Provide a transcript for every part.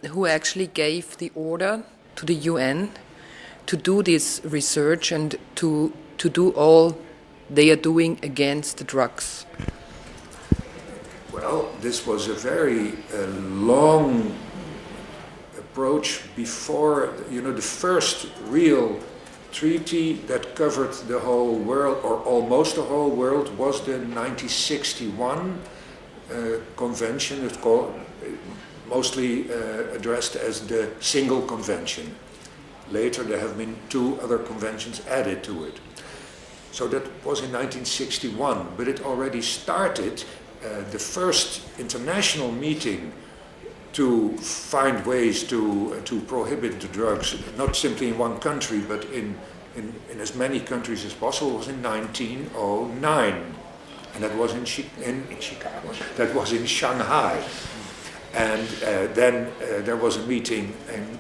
who actually gave the order to the UN to do this research and to do all they are doing against the drugs? Well, this was a very long approach before, the first real treaty that covered the whole world, or almost the whole world, was the 1961 convention. It's called, mostly addressed as the Single Convention. Later there have been 2 other conventions added to it. So that was in 1961, but it already started the first international meeting to find ways to prohibit the drugs, not simply in one country, but in as many countries as possible, was in 1909. And that was in Chicago, that was in Shanghai. And then there was a meeting in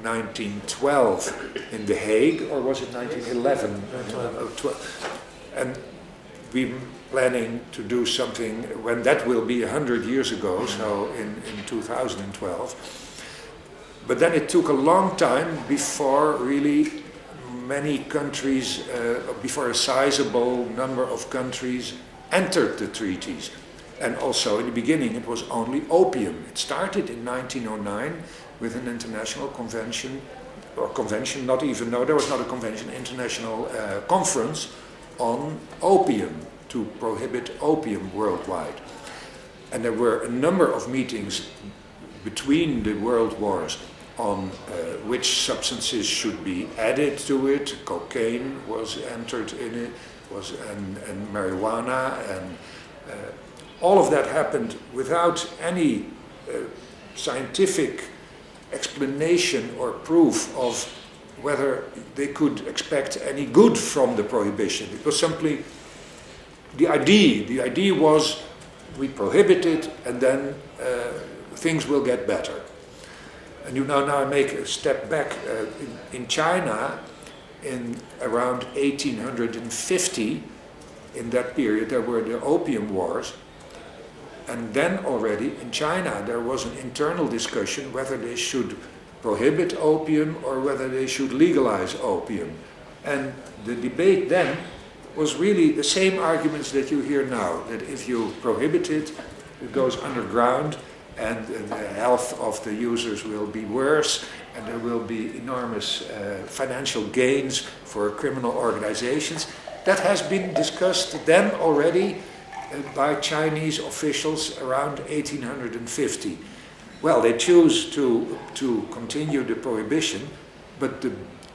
1912 in The Hague, or was it 1911? And we're planning to do something when that will be 100 years ago, so in 2012. But then it took a long time before really many countries, before a sizable number of countries entered the treaties. And also in the beginning it was only opium. It started in 1909 with an international convention, or convention, not even, no, there was not a convention, international conference on opium, to prohibit opium worldwide. And there were a number of meetings between the world wars on which substances should be added to it. Cocaine was entered in it, and marijuana, and all of that happened without any scientific explanation or proof of whether they could expect any good from the prohibition. It was simply the idea was we prohibit it and then things will get better. And you now make a step back. In China, in around 1850, in that period there were the Opium Wars, and then already in China there was an internal discussion whether they should prohibit opium or whether they should legalize opium. And the debate then was really the same arguments that you hear now, that if you prohibit it, it goes underground and the health of the users will be worse, and there will be enormous financial gains for criminal organizations. That has been discussed then already by Chinese officials around 1850. Well, they choose to continue the prohibition, but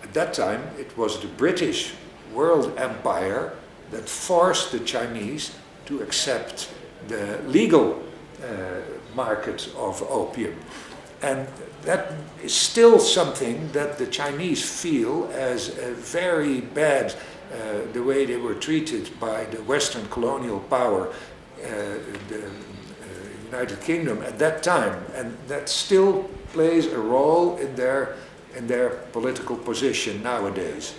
at that time it was the British World Empire that forced the Chinese to accept the legal market of opium. And that is still something that the Chinese feel as a very bad, the way they were treated by the Western colonial power, the United Kingdom at that time, and that still plays a role in their political position nowadays.